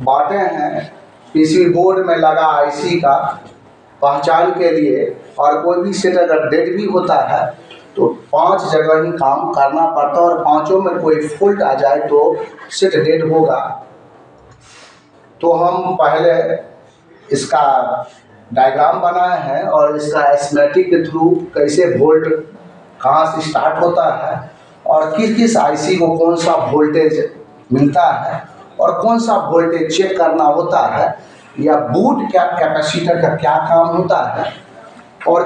बांटे हैं PCB board में लगा आईसी का पहचान के लिए। और कोई भी सेट अगर डेड भी होता है तो 5 जगह ही काम करना पड़ता है और पांचों में कोई फॉल्ट आ जाए तो सेट डेड होगा। तो हम पहले इसका डायग्राम बनाए हैं और इसका एस्मेटिक के थ्रू कैसे वोल्ट कहाँ से स्टार्ट होता है और किस किस आईसी को कौन सा वोल्टेज मिलता है और कौन सा वोल्टेज चेक करना होता है या बूट कैपेसिटर का क्या काम होता है और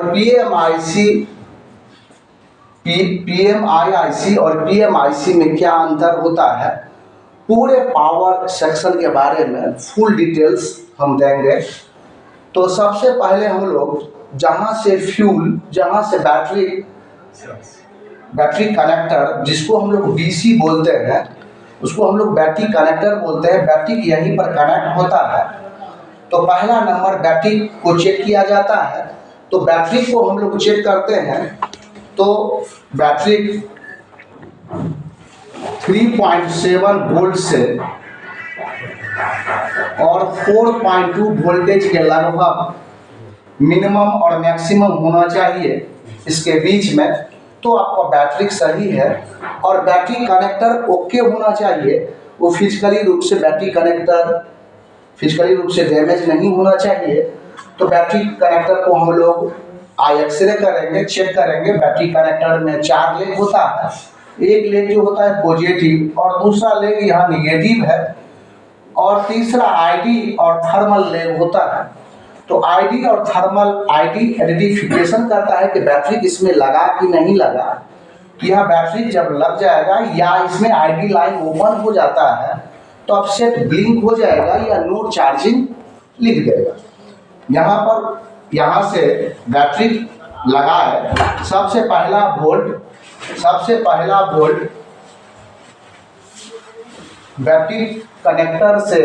पीएमआईआईसी और पीएमआईसी में क्या अंतर होता है, पूरे पावर सेक्शन के बारे में फुल डिटेल्स हम देंगे। तो सबसे पहले हम लोग जहाँ से फ्यूल, जहाँ से बैटरी कनेक्टर, जिसको हम लोग डीसी बोलते हैं, उसको हम लोग बैटरी कनेक्टर बोलते हैं, बैटरी यहीं पर कनेक्ट होता है। तो पहला नंबर बैटरी को चेक किया जाता है। तो बैटरी को हम लोग चेक करते हैं तो बैटरी 3.7 वोल्ट से और 4.2 वोल्टेज के लगभग मिनिमम और मैक्सिमम होना चाहिए इसके बीच में, तो आपका बैटरी सही है। और बैटरी कनेक्टर ओके होना चाहिए, वो फिजिकली रूप से बैटरी कनेक्टर फिजिकली रूप से डैमेज नहीं होना चाहिए। तो बैटरी कनेक्टर को हम लोग एक्सरे करेंगे, चेक करेंगे। बैटरी कनेक्टर में 4 लेग होता है, एक लेग जो होता है पॉजिटिव और दूसरा लेग यहाँ निगेटिव है और तीसरा आईडी और थर्मल लेग होता है। तो आईडी और थर्मल, आईडी आइडेंटिफिकेशन करता है कि बैटरी इसमें लगा कि नहीं लगा, कि यह बैटरी जब लग जाएगा या इसमें आईडी लाइन ओपन हो जाता है तो अब सेट ब्लिंक हो जाएगा या नो चार्जिंग लिख देगा। यहाँ से बैटरी लगा है। सबसे पहला वोल्ट बैटरी कनेक्टर से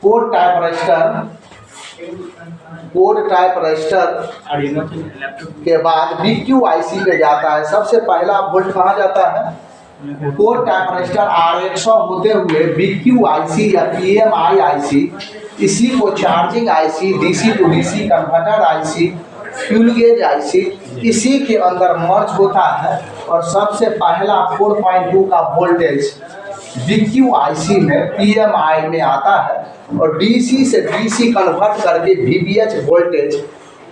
कोड टाइप रजिस्टर के बाद BQIC पे जाता है। सबसे पहला वोल्ट कहाँ जाता है, कोड टाइप रजिस्टर R100 होते हुए BQIC या PMIIC, इसी को charging IC, DC to DC converter IC, fuel gauge IC, इसी के अंदर मर्ज होता है। और सबसे पहला 4.2 का वोल्टेज BQIC में PMI में आता है और डीसी से डीसी कन्वर्ट करके VBH वोल्टेज,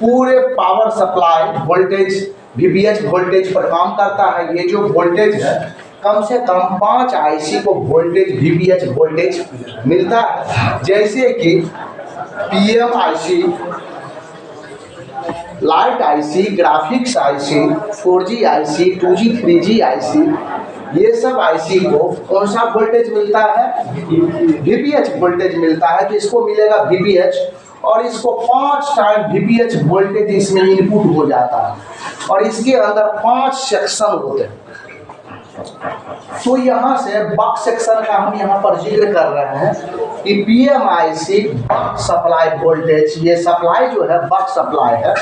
पूरे power supply voltage VBH voltage पर काम करता है। ये जो वोल्टेज है कम से कम 5 आईसी को वोल्टेज VBH वोल्टेज मिलता है, जैसे कि PMIC, light IC, graphics IC, 4G IC, 2G 3G IC, ये सब आईसी को कौन सा वोल्टेज मिलता है, VBH वोल्टेज मिलता है। तो इसको मिलेगा VBH और इसको 5 टाइम VBH वोल्टेज इसमें इनपुट हो जाता है और इसके अंदर 5 सेक्शन होते हैं। तो यहाँ से बक सेक्शन का हम यहाँ पर जिक्र कर रहे हैं कि PMIC बक सप्लाई वोल्टेज, ये सप्लाई जो है बक सप्लाई है,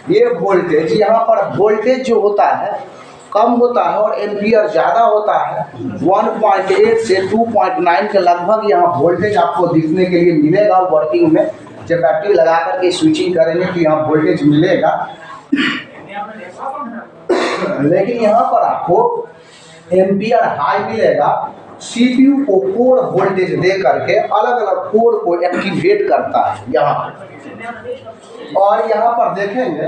ये वोल्टेज यहाँ पर वोल्टेज जो होता है कम होता है और एम्पियर ज़्यादा होता है। 1.8 से 2.9 के लगभग यहाँ वोल्टेज आपको दिखने के लिए मिलेगा वर्किंग में। जब बैटरी लगा करके स्विचिंग करेंगे तो यहाँ वोल्टेज मिलेगा, लेकिन यहाँ पर आपको एम्पियर हाई मिलेगा। CPU को कोड वोल्टेज दे करके अलग अलग कोड को एक्टिवेट करता है यहाँ। और यहाँ पर देखेंगे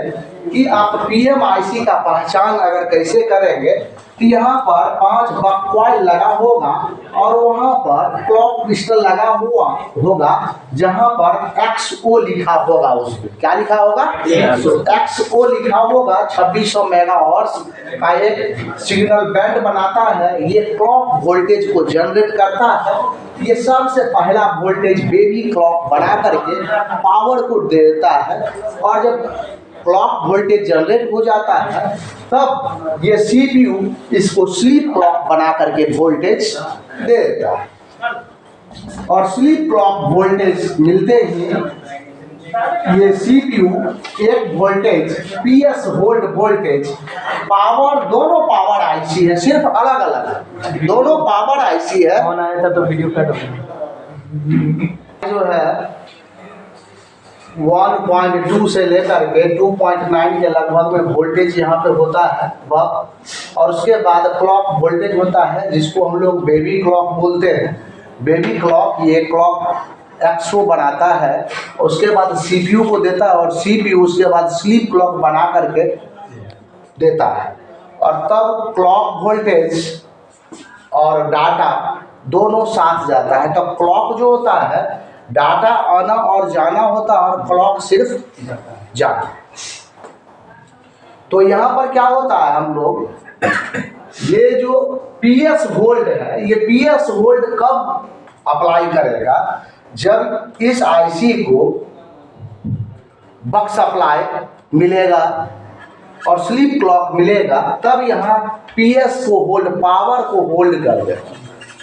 कि आप PMIC का पहचान अगर कैसे करेंगे तो यहाँ पर 5 बक कॉइल लगा होगा और वहाँ पर क्लॉक क्रिस्टल लगा हुआ होगा जहाँ पर XO लिखा होगा। उसमें क्या लिखा होगा, XO लिखा होगा। 2600 मेगाहर्ट्ज का एक सिग्नल बैंड बनाता है, ये क्लॉक वोल्टेज को जनरेट करता है। ये सबसे पहला वोल्टेज बेबी क्लॉक बना करके पावर को देता है और जब क्लॉक वोल्टेज जनरेट हो जाता है तब ये CPU इसको स्लीप क्लॉक बना करके वोल्टेज दे देता है। और स्लीप क्लॉक वोल्टेज मिलते ही ये CPU एक voltage PS hold voltage power, दोनों पावर आईसी है, सिर्फ अलग अलग दोनों पावर आईसी है। फोन आया था तो वीडियो कट हो गया। जो है 1.2 से लेकर के 2.9 के लगभग में वोल्टेज यहाँ पे होता है वह, और उसके बाद क्लॉक वोल्टेज होता है जिसको हम लोग बेबी क्लॉक बोलते हैं। बेबी क्लॉक ये क्लॉक एक्सो बनाता है, उसके बाद सीपीयू को देता है और सीपीयू उसके बाद स्लीप क्लॉक बना करके देता है, और तब क्लॉक वोल्टेज और डाटा दोनों साथ जाता है। तो क्लॉक जो होता है डाटा आना और जाना होता है और क्लॉक सिर्फ जाना। तो यहाँ पर क्या होता है, हम लोग ये जो पीएस वोल्ट है, ये पीएस वोल्ट कब अप्लाई करेगा, जब इस आईसी को बक सप्लाई मिलेगा और स्लीप क्लॉक मिलेगा, तब यहाँ पीएस को होल्ड, पावर को होल्ड कर देगा।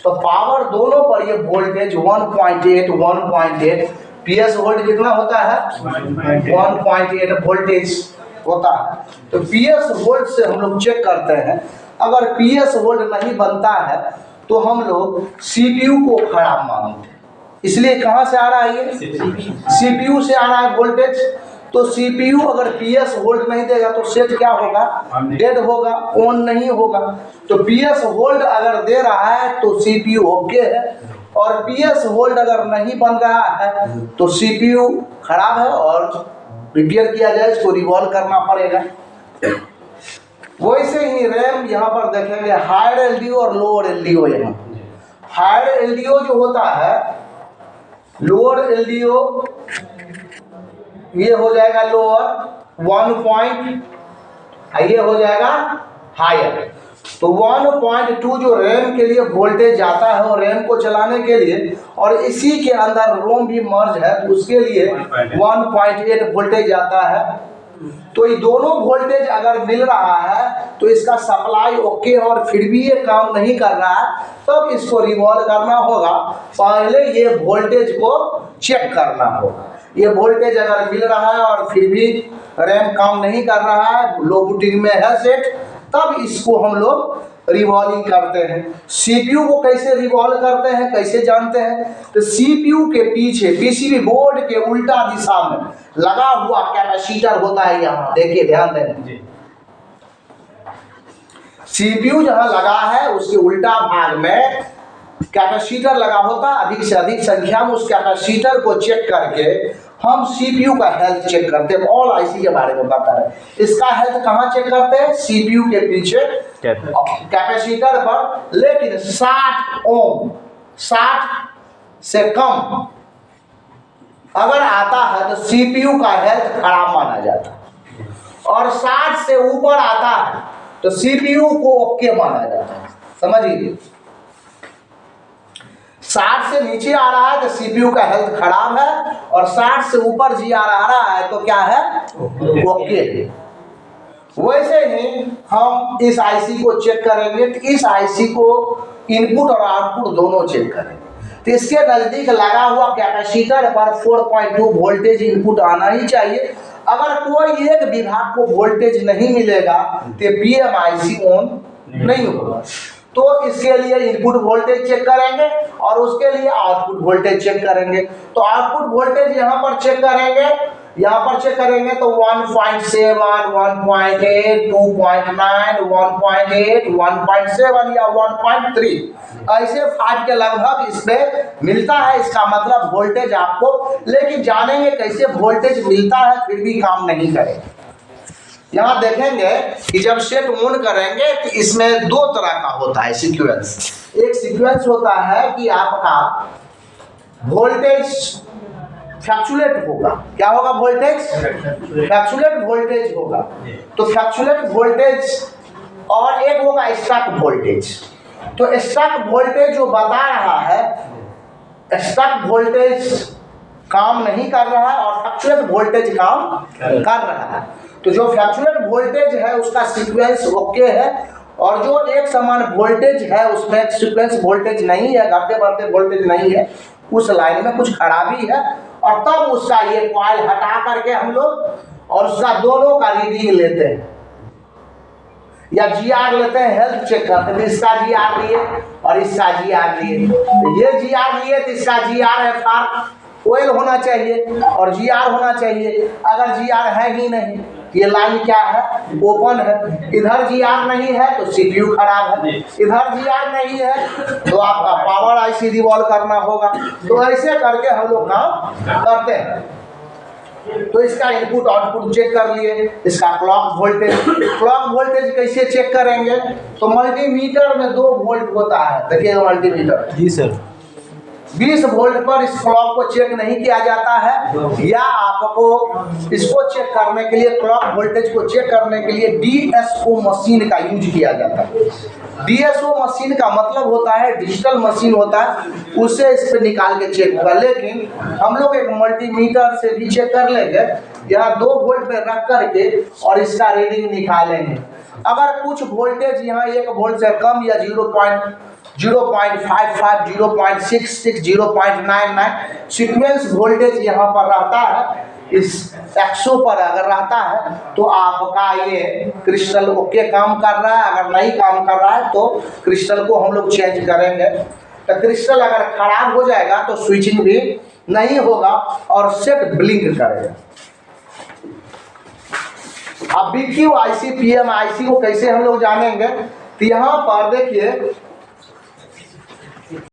तो पावर दोनों पर ये वोल्टेज 1.8 पीएस वोल्ट कितना होता है 1.8 वोल्टेज होता है। तो पीएस वोल्ट से हम लोग चेक करते हैं, अगर पीएस वोल्ट नहीं बनता है तो हम लोग सीपीयू को खराब मानते हैं। इसलिए कहाँ से आ रहा है ये, सीपीयू से आ रहा है वोल्टेज। तो सीपीयू अगर पीएस वोल्ट नहीं देगा तो सेट क्या होगा, डेड होगा, ऑन नहीं होगा। तो पीएस वोल्ट अगर दे रहा है तो सीपीयू ओके है, और पीएस वोल्ट अगर नहीं बन रहा है तो सीपीयू खराब है और रिपेयर किया जाए, इसको रिवॉल्व करना पड़ेगा। वैसे ही रैम यहाँ पर देखेंगे हायर एलडीओ और लोअर एलडीओ। यहाँ हायर एलडीओ जो होता है, लोअर एलडीओ ये हो जाएगा लोअर 1 ये हो जाएगा हायर। तो 1.2 जो रैम के लिए वोल्टेज जाता है और रैम को चलाने के लिए, और इसी के अंदर रोम भी मर्ज है तो उसके लिए 1.8 वोल्टेज जाता है। तो ये दोनों वोल्टेज अगर मिल रहा है तो इसका सप्लाई ओके, और फिर भी ये काम नहीं कर रहा है, तब इसको रिवॉल्व करना होगा। पहले ये वोल्टेज को चेक करना होगा। ये वोल्टेज अगर मिल रहा है और फिर भी रैम काम नहीं कर रहा है, लो बूटिंग में है सेट, तब इसको हम लोग रिवॉल्विंग करते हैं। सीपीयू को कैसे रिवॉल्व करते हैं, कैसे जानते हैं, तो सीपीयू के पीछे पीसीबी बोर्ड के उल्टा दिशा में लगा हुआ कैपेसिटर होता है। यहाँ देखिए ध्यान दें, सीपीयू जहां लगा है उसके उल्टा भाग में कैपेसिटर लगा होता है। अधिक से अधिक संख्या में उस कैपेसिटर को चेक करके हम सीपीयू का हेल्थ चेक करते हैं। ऑल आईसी के बारे में बता रहे हैं, इसका हेल्थ कहाँ चेक करते हैं, सीपीयू के पीछे कैपेसिटर पर। लेकिन 60 ओम, 60 से कम अगर आता है तो सीपीयू का हेल्थ खराब माना जाता है, और 60 से ऊपर आता है तो सीपीयू को ओके माना जाता है। समझिए, 60 से नीचे आ रहा है तो सीपीयू का हेल्थ खराब है, और 60 से ऊपर जी आ रहा है तो क्या है, ओके। वैसे ही हम इस आईसी को चेक करेंगे, तो इस आईसी को इनपुट और आउटपुट दोनों चेक करेंगे। तो इसके नजदीक लगा हुआ कैपेसिटर पर 4.2 वोल्टेज इनपुट आना ही चाहिए। अगर कोई एक विभाग को वोल्टेज नहीं मिलेगा तो पीएमआईसी ऑन नहीं होगा। तो इसके लिए इनपुट वोल्टेज चेक करेंगे और उसके लिए आउटपुट वोल्टेज चेक करेंगे। तो आउटपुट वोल्टेज यहाँ पर चेक करेंगे, यहाँ पर चेक करेंगे तो 1.7, 1.8, 2.9, 1.8, 1.7 या 1.3 ऐसे 5 के लगभग इसमें मिलता है। इसका मतलब वोल्टेज आपको, लेकिन जानेंगे कैसे वोल्टेज मिलता है फिर भी काम नहीं करेगा। यहाँ देखेंगे कि जब सेट ऑन करेंगे तो इसमें दो तरह का होता है सीक्वेंस। एक सीक्वेंस होता है कि आपका वोल्टेज फ्लक्चुएट होगा। क्या होगा, वोल्टेज फ्लक्चुएट वोल्टेज होगा। तो फ्लक्चुएट वोल्टेज, और एक होगा स्टक वोल्टेज। तो स्टक वोल्टेज जो बता रहा है, स्टक वोल्टेज काम नहीं कर रहा है और फ्लक्चुएट वोल्टेज काम कर रहा है। तो जो फ्लक्चुएट वोल्टेज है उसका सीक्वेंस ओके है, और जो एक समान वोल्टेज है उसमें सीक्वेंस वोल्टेज नहीं है, घटते बढ़ते वोल्टेज नहीं है, उस लाइन में कुछ खराबी है। और तब उसका ये कॉइल हटा करके हम लोग और उसका दोनों का रीडिंग लेते हैं। या GR लेते हैं, हेल्थ चेक करते हैं, तो इसका GR लिए और इसका GR लिए, तो ये GR लिए तो इसका GR FR ऑयल होना चाहिए और GR होना चाहिए। अगर GR है ही नहीं, ये लाइन क्या है, ओपन है, इधर GR नहीं है तो CPU खराब है, इधर GR नहीं है तो आपका पावर IC रिवॉल्व करना होगा। तो ऐसे करके हम लोग काम करते हैं। तो इसका इनपुट आउटपुट चेक कर लिए, इसका क्लॉक वोल्टेज कैसे चेक करेंगे, तो मल्टीमीटर में 2 वोल्ट होता है, देखिएगा मल्टीमीटर। जी सर। 20 वोल्ट पर इस क्लॉक को चेक नहीं किया जाता है, या आपको इसको चेक करने के लिए, क्लॉक वोल्टेज को चेक करने के लिए DSO मशीन का यूज किया जाता है। DSO मशीन का मतलब होता है डिजिटल मशीन होता है, उससे इस पे निकाल के चेक होगा। लेकिन हम लोग एक मल्टीमीटर से भी चेक कर लेंगे, यहाँ 2 वोल्ट पे रख करके और इसका रीडिंग निकालेंगे। अगर कुछ वोल्टेज यहाँ 1 वोल्ट से कम या 0.55, 0.66, 0.99 सीक्वेंस वोल्टेज यहाँ पर रहता है, इस 100 पर अगर रहता है तो आपका ये क्रिस्टल ओके काम कर रहा है। अगर नहीं काम कर रहा है तो क्रिस्टल को हम लोग चेंज करेंगे। तो क्रिस्टल अगर खराब हो जाएगा तो स्विचिंग भी नहीं होगा और सेट ब्लिंक करेगा। अब BQ IC PM IC को कैसे हम लोग जानेंगे, तो यहाँ पर देखिए